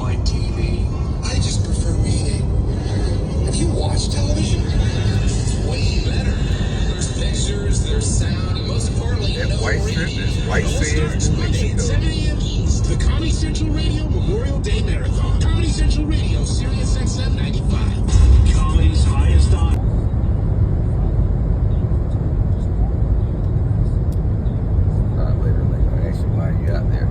like TV. I just prefer reading. Have you watched television? It's way better. There's pictures, there's sound, and most importantly, that no white strip radio. is white sands, New Monday at 7 Mexico. a.m. East. The Comedy Central Radio Memorial Day Marathon. Comedy Central Radio, Sirius XM 95. Comedy's highest on. Later, they're gonna ask you why you out there.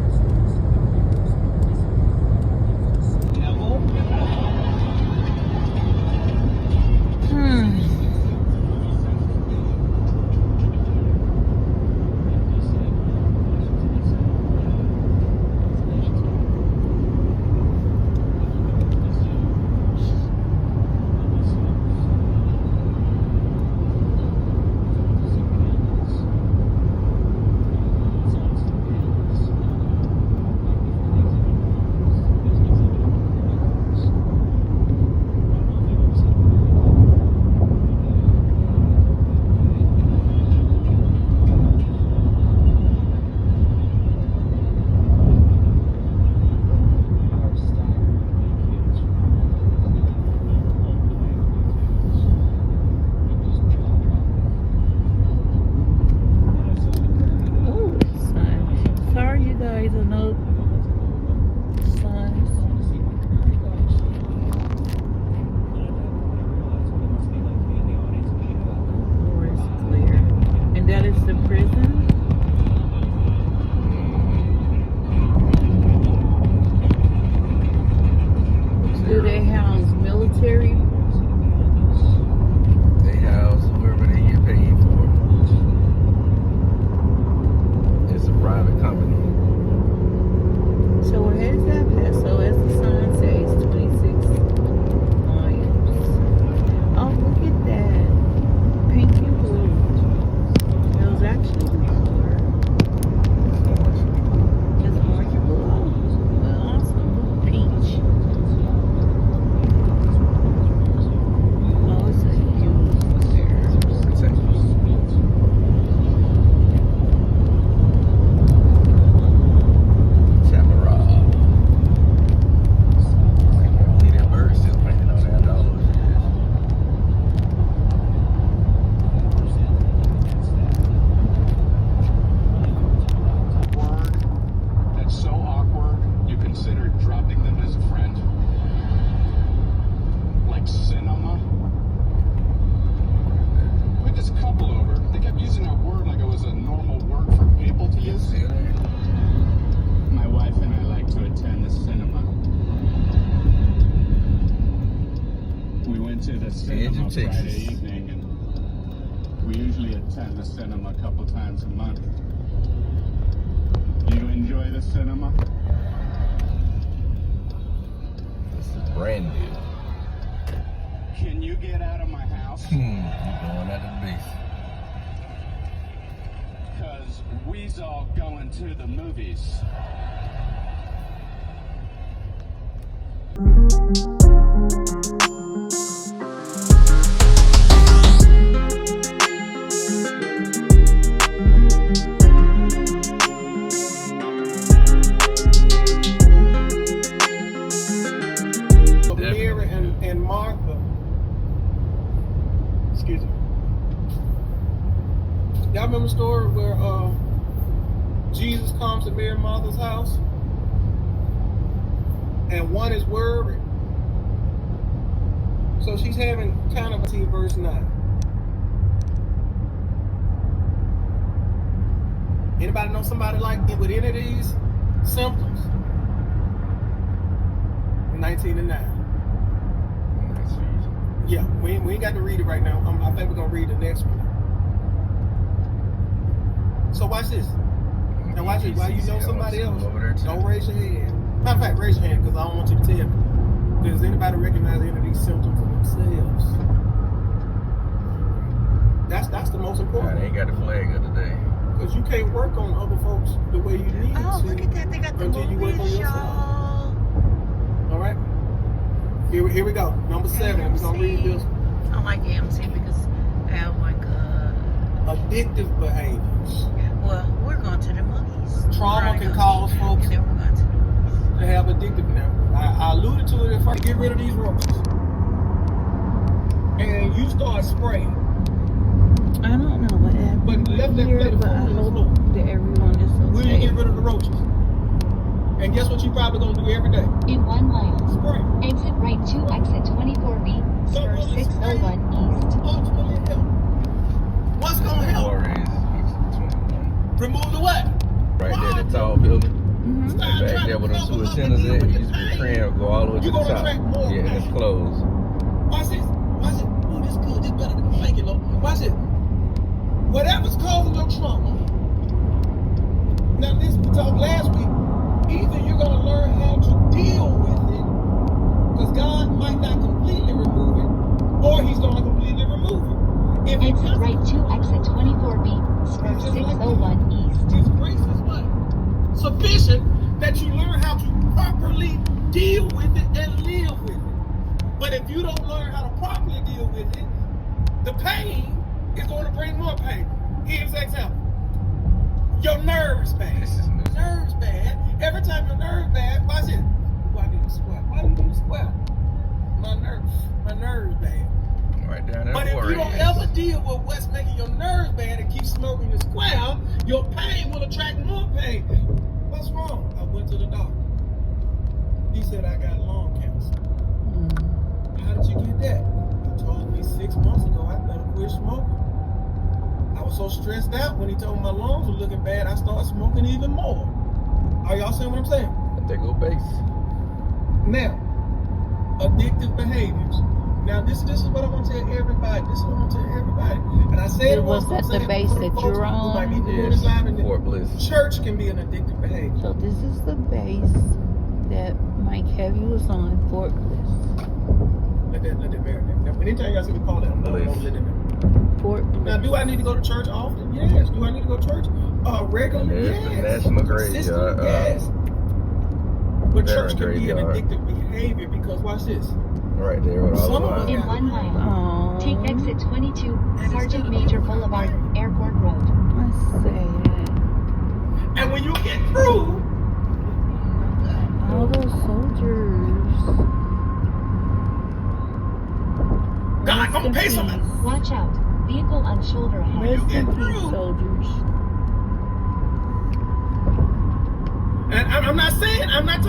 Friday evening, and we usually attend the cinema a couple times a month. Do you enjoy the cinema? This is brand new. Can you get out of my house? You're going out of the base. Because we's all going to the movies. Y'all remember the story where Jesus comes to Mary and Martha's house and one is worried? So she's having kind of verse 9. Anybody know somebody like it with any of these symptoms? 19 and 9. Yeah, we ain't got to read it right now. I think we're going to read the next one. So watch this. Now watch this. While you know somebody else, don't raise your hand. Matter of fact, raise your hand because I don't want you to tell me. Does anybody recognize any of these symptoms for themselves? That's the most important. They ain't got the flag of the day. Because you can't work on other folks the way you need to. Oh, look at that. They got the movies, y'all. All right. Here we go. Number 7. We're going to read this. I like AMC because, oh my God. Addictive behaviors. Well, we're going to the movies. Trauma can cause folks and then we're going to the movies. to have addictive now. I alluded to it if I get rid of these roaches. And you start spraying. I don't know what happened But let here, the but I food hope flow. that everyone is Will you okay. get rid of the roaches? And guess what you probably gonna do every day? In 1 mile, Spray. exit right to exit 24B, spur 601 east. Ultimately help. What's gonna help? Remove the what? Right there, the tall building. Mhm. Start Back trying there to where them cover two up antennas and at, deal it with used to the be pain. train go all the way to You're the gonna top. attract more Yeah, and it's pain. closed. Watch this. Watch it. Ooh, this good. This better than fake it, Lord. Watch it. Whatever's causing your trauma. Now, this we talked last week. Either you're gonna learn how to deal with it, because God might not completely remove it, or He's gonna completely remove it. If He Exit doesn't, right to exit 24B, spur 601 east. His grace is what? Sufficient that you learn how to properly deal with it and live with it. But if you don't learn how to properly deal with it, the pain is going to bring more pain. Here's an example. Your nerves bad. This is new. Nerves bad. Every time your nerves bad, watch it. Ooh, I need to sweat. Why do you need to sweat? My nerves bad. Right down there. But if you don't ever deal with what's making your nerves bad and keep smoking the square, your pain will attract more pain. What's wrong? I went to the doctor. He said I got lung cancer. How did you get that? He told me 6 months ago I better quit smoking. I was so stressed out when he told me my lungs were looking bad, I started smoking even more. Are y'all seeing what I'm saying? They go base. Now, addictive behaviors. Now, this is what I want to tell everybody. This is what I want to tell everybody. And I said It was once, I'm at the saying base for the that folks you're who might be on. doing this live and Fort Bliss. church can be an addictive behavior. So this is the base that Mike Heavy was on, Fort Bliss. Let that marinate. Now, anytime y'all see me call that, I'm gonna let that marinate. Fort Bliss. Now, do I need to go to church often? Yes. Do I need to go to church regularly? There's the Yes. National Graveyard, Consistently? Yes. But church can be an Graveyard. addictive behavior because watch this. Right there with all Some the of lines. them- In 1 mile, Oh, take exit 22, Sergeant Major Boulevard, Airport Road. that's sad. And when you get through, All those soldiers. God gonna pay Rest in somebody. peace. Watch out, vehicle on shoulder ahead. Rest get in through. peace, soldiers. And I'm not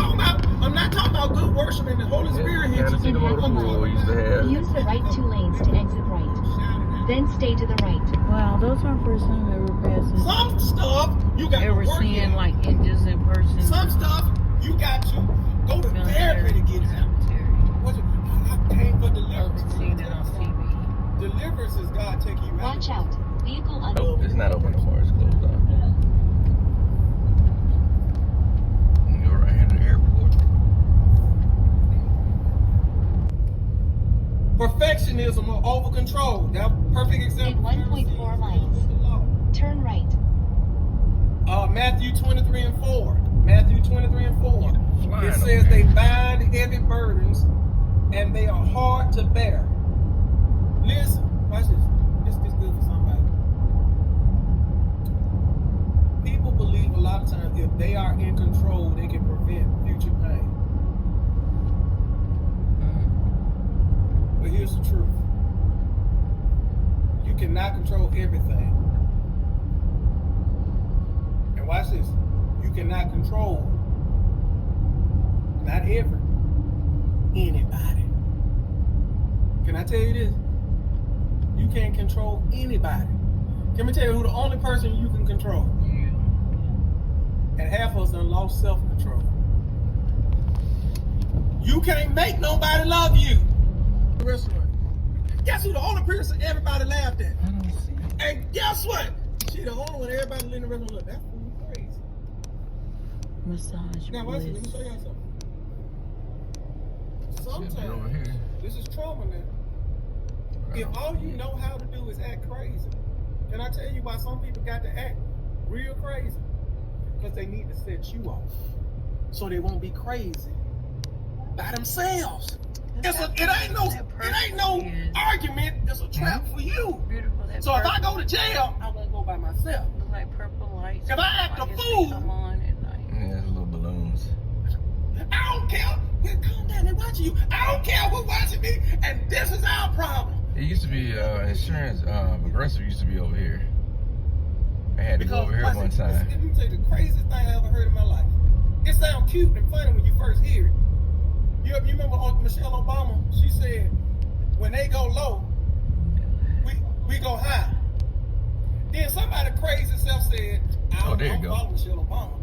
talking about good worship and the Holy Spirit here. Kind of see the motor pool we used to have. Use the right 2 lanes to exit right. Then stay to the right. Wow, those are first time ever passing. Some stuff you got to Ever work seeing in. like angels in person. Some stuff you got to go to therapy to get out. What's it? I came for deliverance. I've seen it on TV. Deliverance is God taking you out. Watch out, vehicle on Nope, it's not open no more. It's closed off. You're right here at the airport. Perfectionism or over control. That perfect example. In 1.4 miles. Turn right. Matthew 23 and 4. Matthew 23 and 4. Flying It over says there. they bind heavy burdens and they are hard to bear. Listen, watch this. This is good for somebody. People believe a lot of times if they are in control, they can prevent future pain. But here's the truth. You cannot control everything. And watch this. You cannot control not anybody. Can I tell you this? You can't control anybody. Can me tell you who the only person you can control? You. And half of us done lost self-control. You can't make nobody love you. Restaurant. Guess who the only person everybody laughed at? I don't see it. And guess what? She the only one everybody in the restaurant look. That fool crazy. Massage Now watch it. Let me bliss. show y'all something. Over Sometimes here. this is trauma now. If all you know how to do is act crazy, can I tell you why some people got to act real crazy? Because they need to set you off so they won't be crazy by themselves. It ain't no argument. It's a trap for you. Beautiful. That So if I purple- go to jail, I won't go by myself. look like purple lights. If I act a I guess they fool- come on at night. Yeah, there's little balloons. I don't care. Well, calm down. watching you. I don't care who's watching me, and this is our problem. It used to be insurance. Progressive used to be over here. I had to go over here one time. Let me tell you the craziest thing I ever heard in my life. It sounds cute and funny when you first hear it. You remember Michelle Obama? She said, when they go low, we go high. Then somebody crazy self said, I don't follow Michelle Obama.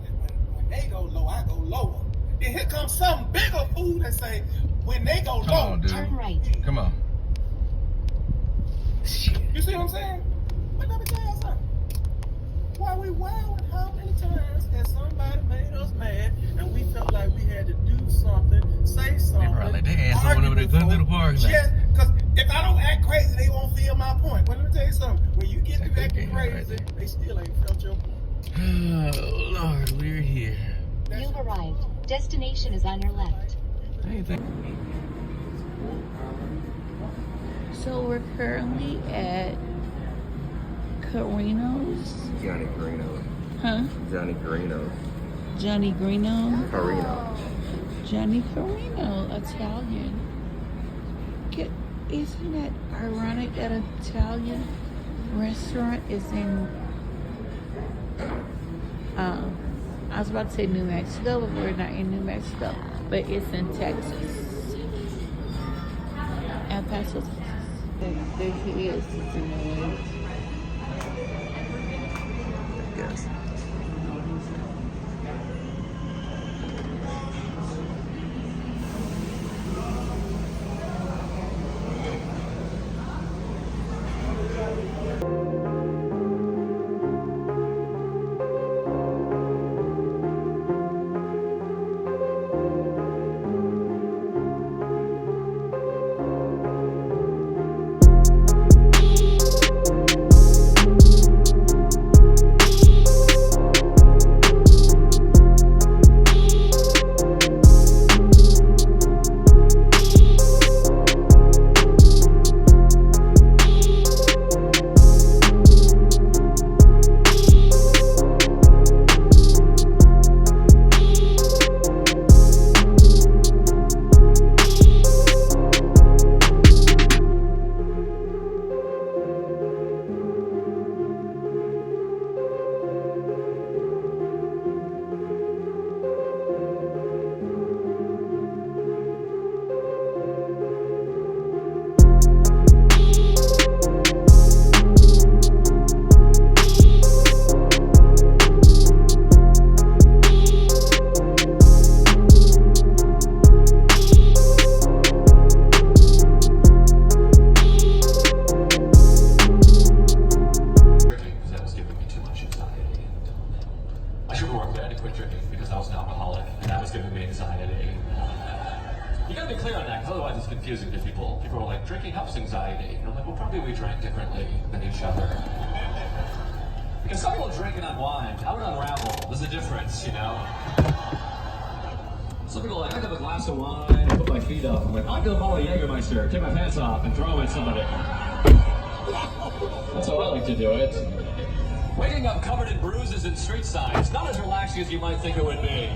When they go low, I go lower. Then here comes some bigger fool that say, when they go low, turn right. Come on. You see what I'm saying? But let me tell you something. While we wilding, how many times has somebody made us mad and we felt like we had to do something, say something? They probably they ass over there with the little park. Yes, because if I don't act crazy, they won't feel my point. But let me tell you something. When you get to acting crazy, they still ain't felt your point. Oh, Lord, we're here. You've arrived. Destination is on your left. So we're currently at Carino's. Johnny Carino. Huh? Johnny Carino. Johnny Greeno. Carino. Johnny Carino, Italian. Isn't that ironic that an Italian restaurant is in, I was about to say New Mexico, but we're not in New Mexico, but it's in Texas. At Paso, Texas. There he is. He's in the woods. Yes. You gotta be clear on that, because otherwise it's confusing to people. People are like, drinking helps anxiety. And I'm like, well, probably we drank differently than each other. Because some people drink and unwind. I would unravel. There's a difference, you know? Some people are like, I have a glass of wine and put my feet up. I'm like, I'll go follow Jägermeister, take my pants off, and throw them at somebody. That's how I like to do it. Waking up covered in bruises and street signs, not as relaxing as you might think it would be.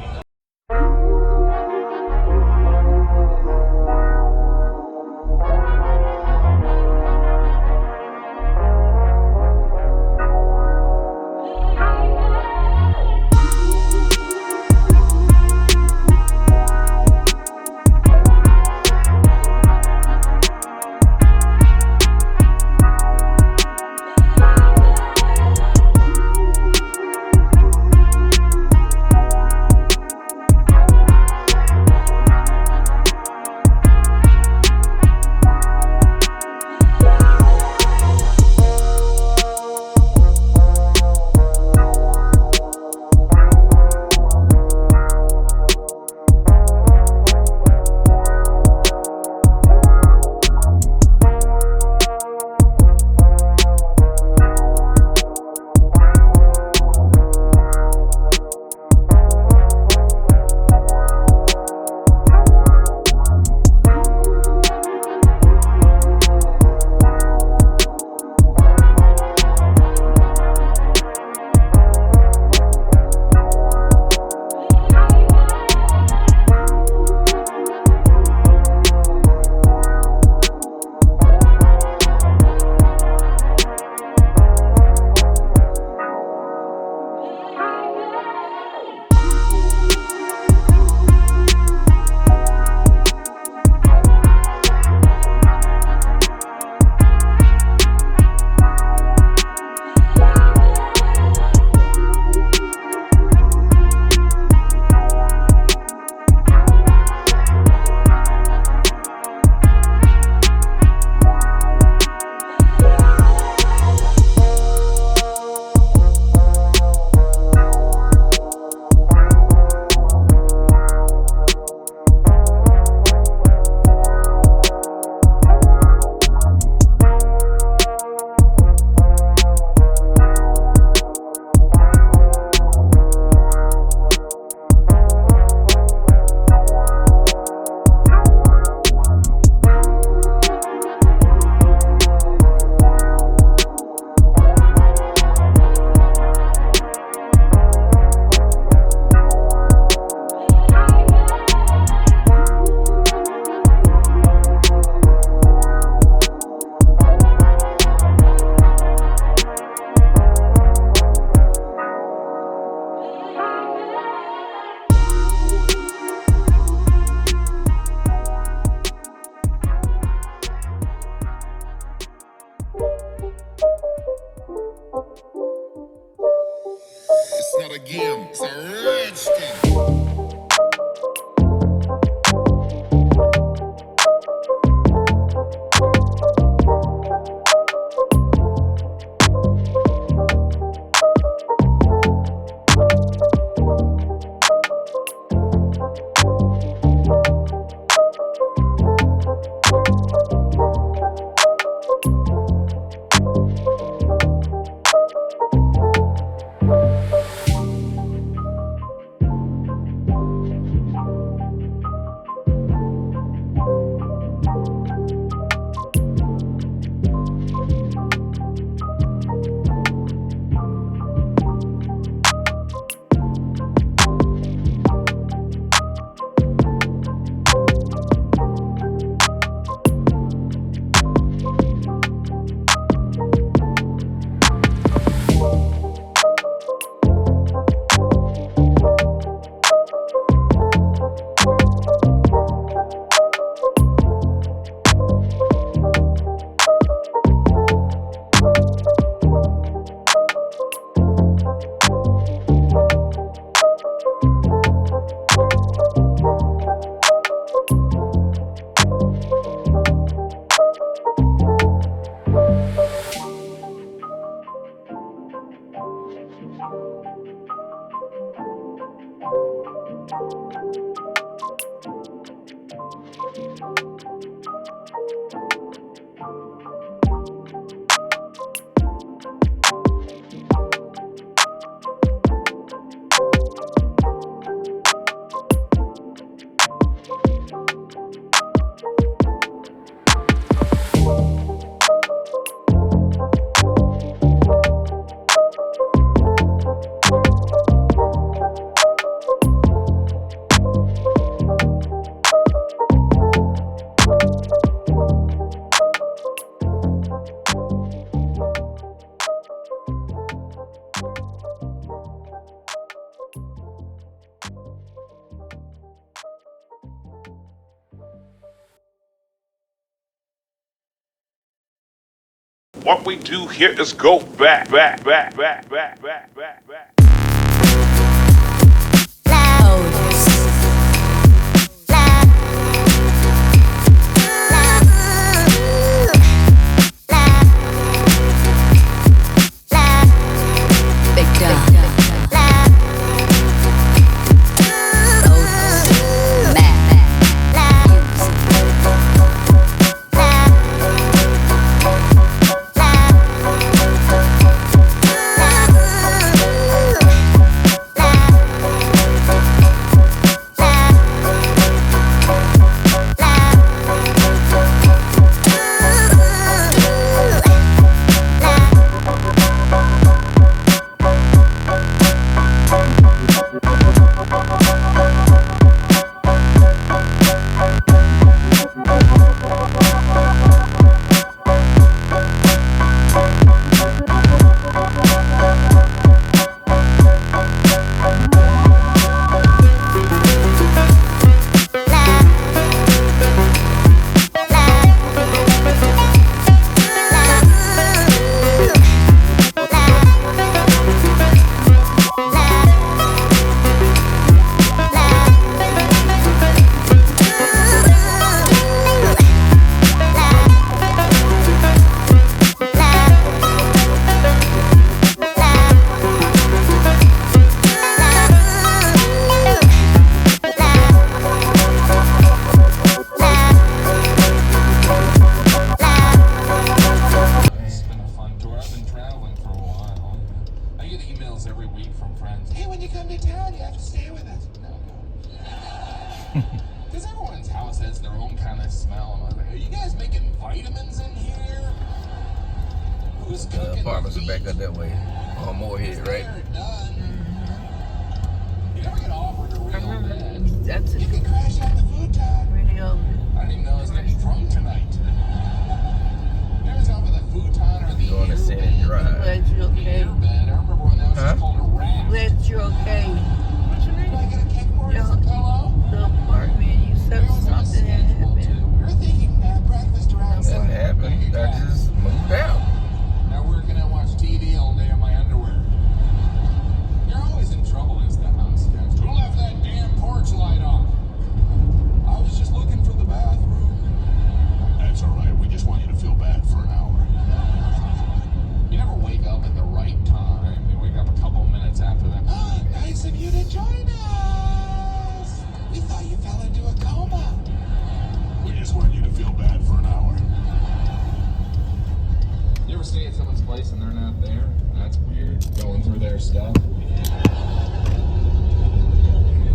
What we do here is go back. The apartments are back up that way. On Moorhead, right? I remember that's a good radio. I didn't even know I was getting drunk tonight. Never talk about the futon or the Going to Senate Drive. Glad you're okay. bed. I remember when that was just called a rat. Glad you're okay. What's your name? Did I get a kickboard as a pillow? The apartment, you said something had happened. You're thinking that breakfast around Nothing happened. I just moved out. Now working and watch TV all day in my underwear. You're always in trouble as the house guest. Who left that damn porch light on? I was just looking for the bathroom. That's all right. We just want you to feel bad for an hour. You never wake up at the right time. You wake up a couple minutes after that. Oh, nice of you to join us. We thought you fell into a coma. We just want you to feel bad for an hour. You ever stay at someone's place and they're not there? That's weird. Going through their stuff.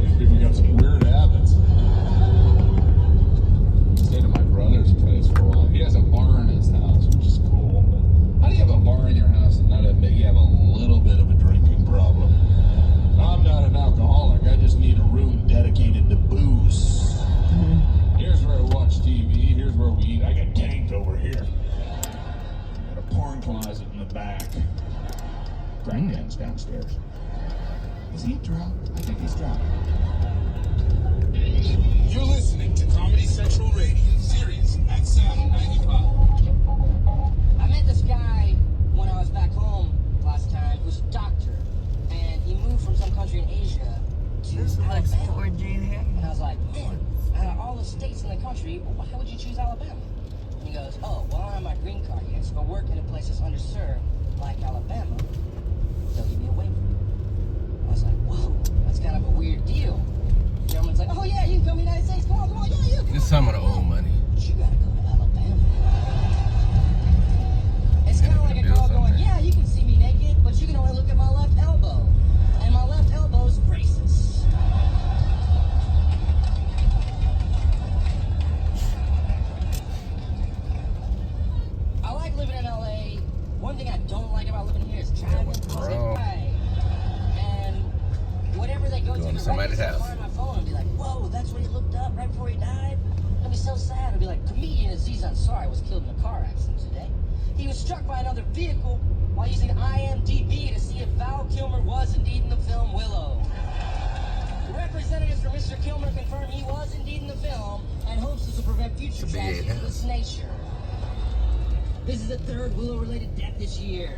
These people got some weird habits. Stayed at my brother's place for a while. He has a bar in his house, which is cool. But how do you have a bar in your house and not admit you have a little bit of a drinking problem? I'm not an alcoholic. I just need a room dedicated to booze. Here's where I watch TV. Here's where we eat. I got ganked over here. Porn closet in the back. Granddad's downstairs. Is he drunk? I think he's drunk. You're listening to Comedy Central Radio, Sirius XM 95. I met this guy when I was back home last time who's a doctor, and he moved from some country in Asia to This is like Alabama. Store Gene. And I was like, man, out of all the states in the country, why would you choose Alabama? And he goes, oh, well, I don't have my green card yet, so I work in a place that's underserved, like Alabama. They'll give me a waiver. I was like, whoa, that's kind of a weird deal. The government's like, oh, yeah, you can come to the United States. Come on, yeah, you can. It's some of the old money. But you gotta go to Alabama. It's kind of like a girl going, yeah, you can see me naked, but you can only look at my left elbow. And my left elbow is racist. I like living in LA. One thing I don't like about living here is traffic. And whatever they go Going to to somebody's house. on my phone and be like, whoa, that's where he looked up right before he died. It'll be so sad. It'll be like, comedian Aziz Ansari was killed in a car accident today. He was struck by another vehicle while using IMDb to see if Val Kilmer was indeed in the film Willow. Representatives for Mr. Kilmer confirm he was indeed in the film and hopes this will prevent future It's a big tragedies of house. this nature. This is the third Willow-related death this year.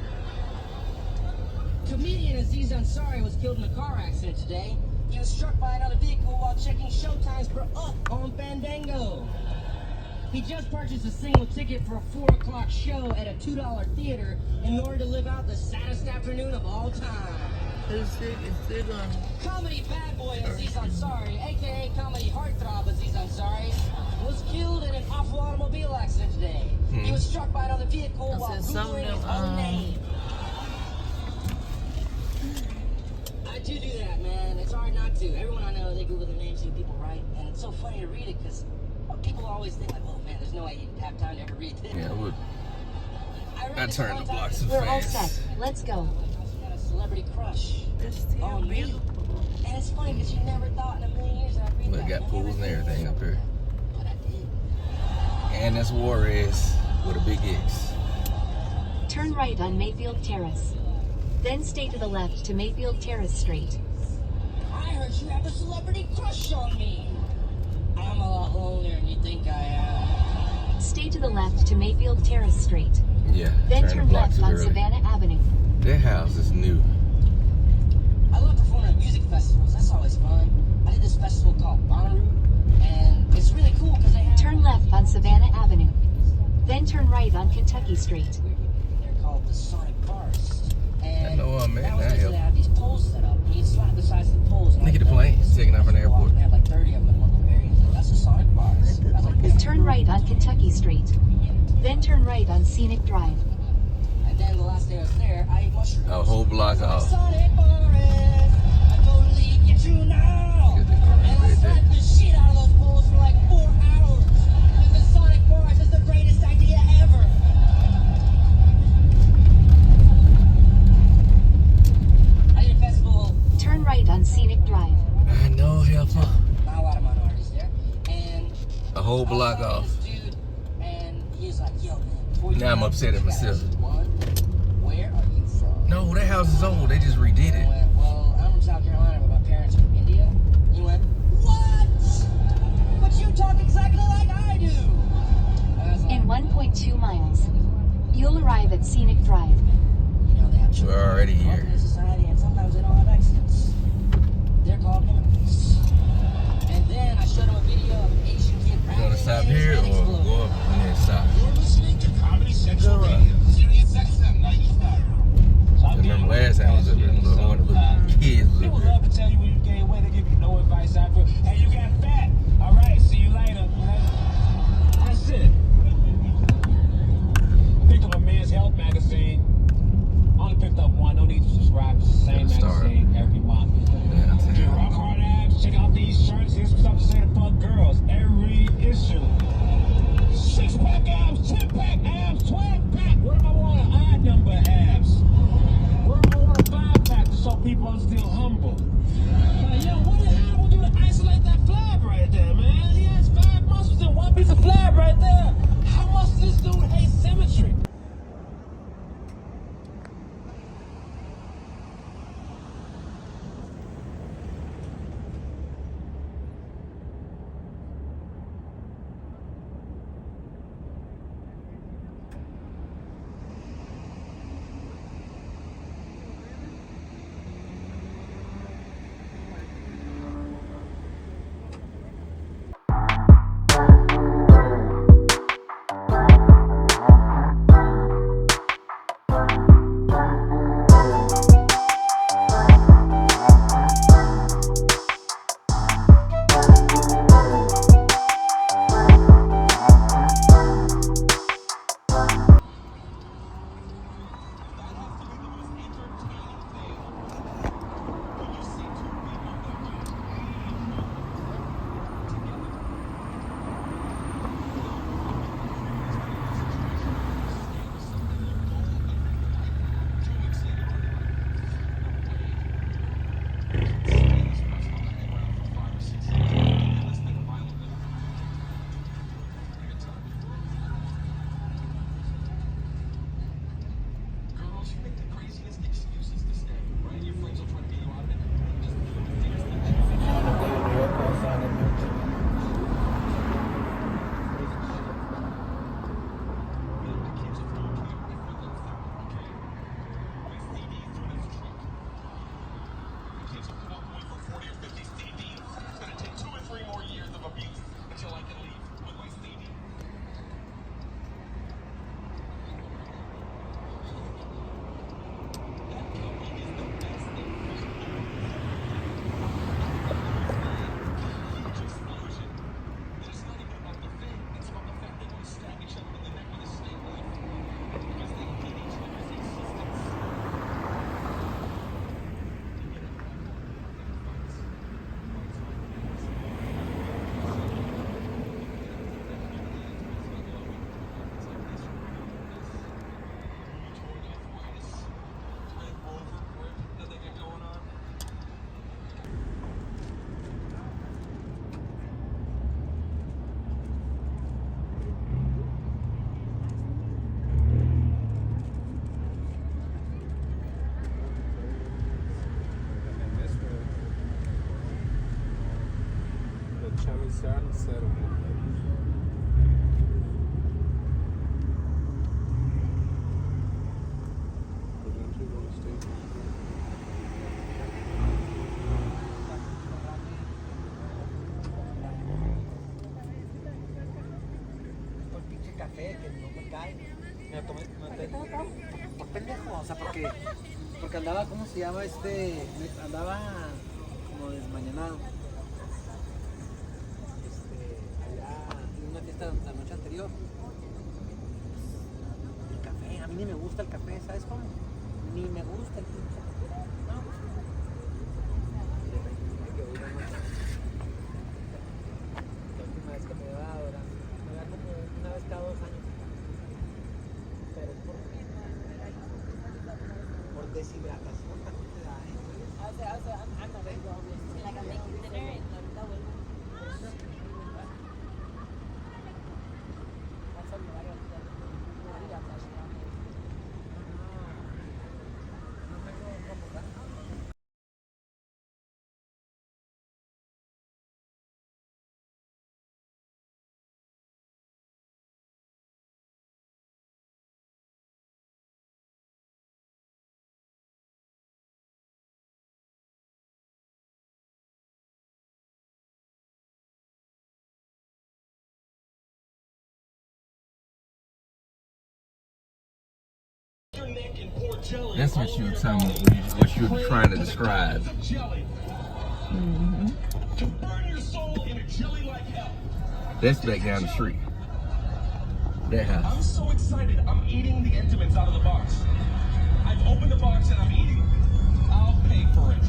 Comedian Aziz Ansari was killed in a car accident today. He was struck by another vehicle while checking showtimes for Up on Fandango. He just purchased a single ticket for a 4 o'clock show at a $2 theater in order to live out the saddest afternoon of all time. Comedy bad boy Aziz Ansari, aka comedy heartthrob Aziz Ansari, was killed in an awful automobile accident today. He was struck by another vehicle while Googling his own name. I do that, man. It's hard not to. Everyone I know, they Google their names, see what people write, and it's so funny to read it because people always think like, oh man, there's no way you'd have time to ever read this. Yeah, I would. I turned the blocks so We're all fast. set. Let's go. Got a celebrity crush on me. And it's funny because you never thought in a million years that I'd read But that. it got pools and everything up here. But I did. And that's Juarez with a big X. Turn right on Mayfield Terrace. Then stay to the left to Mayfield Terrace Street. I heard you have a celebrity crush on me. I'm a lot lonelier than you think I am. Stay to the left to Mayfield Terrace Street. Yeah. Then turn the blocks left on early. Savannah Avenue. Their house is new. I love performing at music festivals. That's always fun. I did this festival called Bonnaroo, and it's really cool because they have... Turn left on Savannah Avenue. Then turn right on Kentucky Street. They're called the Sonic Forest. And I know, man, that was that because help. they have these poles set up. And you slide the sides of the poles. Look at the planes taking off from the airport. They have like 30 of them in one little area. That's the Sonic Forest. I was like, Turn right on Kentucky Street. Then turn right on Scenic Drive. and then the last day I was there, I ate mushrooms. A whole block off. Sonic Forest, I totally get you now. Get the car And I right there. slapped the shit out of those poles for like 4 hours. Because the Sonic Forest is the greatest idea ever. I did a festival. Turn right on Scenic Drive. I know, help Not a lot of minorities there. And a whole block I was off. talking to this dude, and he was like, yo, man, before you Now I'm go, upset at you gotta myself. ask one, where are you from? No, that house is old. They just redid I it. went, well, I'm from South Carolina, but my parents are from India. He went, what? But you talk exactly like I do. And I was like, In 1.2 miles, you'll arrive at Scenic Drive. you know, they have children We're already welcome here. to society, and sometimes they don't have exits. They're called immigrants. And then I showed him a video of an Asian kid You gonna rapping stop and his here head or exploded. go up and then stop? You're listening to Comedy Central Radio, Sirius XM 95. I remember last time I was up there, one of the little kids was They up would there. love to tell you when you gain weight. They give you no advice out for, hey, you got fat. All right, see you later. That's it. Picked up a Men's Health magazine. Only picked up one. No need to subscribe to the same Good start. magazine every month. Yeah, I'll tell Get you. rock hard abs. Check out these shirts. Here's some stuff to say to fuck girls. Every issue. 6-pack abs, 10-pack abs, 12-pack. What if I want an odd number abs? What if I want a 5-pack to show people I'm still humble? Like, yo, what the hell will do to isolate that flab right there, man? He has 5 muscles in one piece of flab right there. How much does this dude hate symmetry? Por pinche café que no me cae. Por pendejo, o sea, porque andaba, ¿cómo se llama? Andaba como desmañanado. Allá en una fiesta la noche anterior. El café, a mí ni me gusta el café, ¿sabes cómo? Ni me gusta el pinche café. No. La última vez que me da ahora, me da como una vez cada 2 años. Pero es por deshidratación también te da, I'm not very well. Like I'm making dinner and ahorita vuelvo. That's what you were talking about, what you were trying to describe. Mm-hmm. That's back down the street. That house. I'm so excited. I'm eating the Intimates out of the box. I've opened the box and I'm eating. I'll pay for it.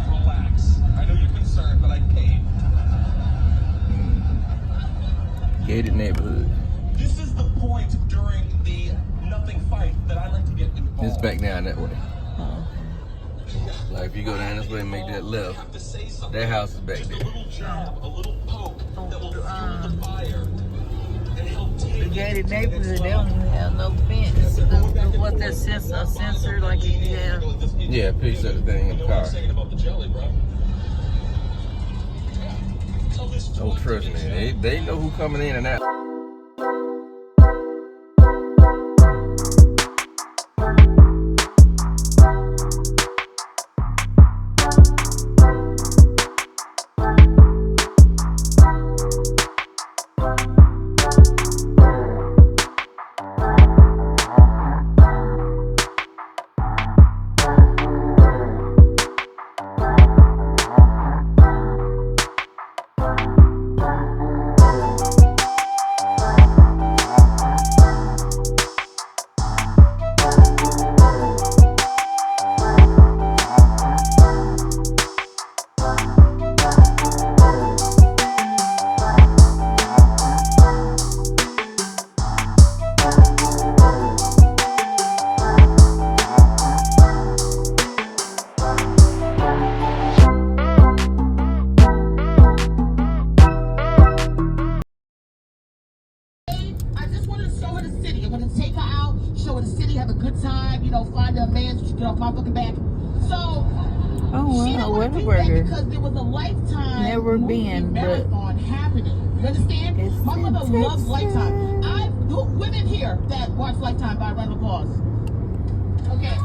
Relax. I know you're concerned, but I paid. Gated neighborhood. This is the point during the nothing fight that I like to get involved. It's back down that way. Oh. Like if you go down this way and make that left, that house is back there. A little jab, a little poke that will fuel the fire and help take The gated neighborhood, they don't even have no fence. What's that sensor like you have? Yeah, piece of the thing in the car. Oh, trust me, they know who coming in and out. Find a man so she get off my fucking back. So, oh wow, Whataburger. Because there was a Lifetime never been, marathon happening. You understand? My mother loves Lifetime. Women here that watch Lifetime by round of applause. Okay.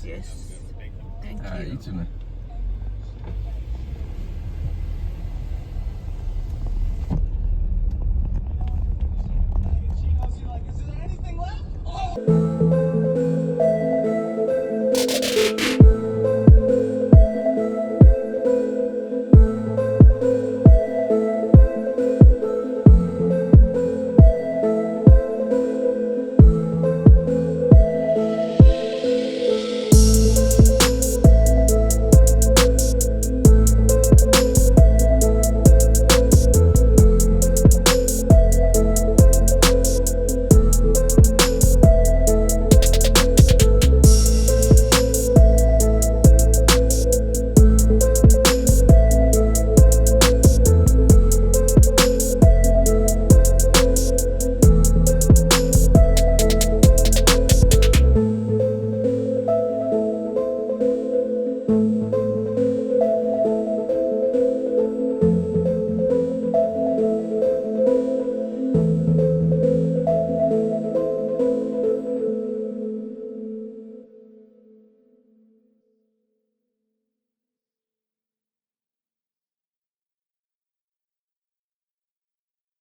Yes. Thank All right, you. you too, man.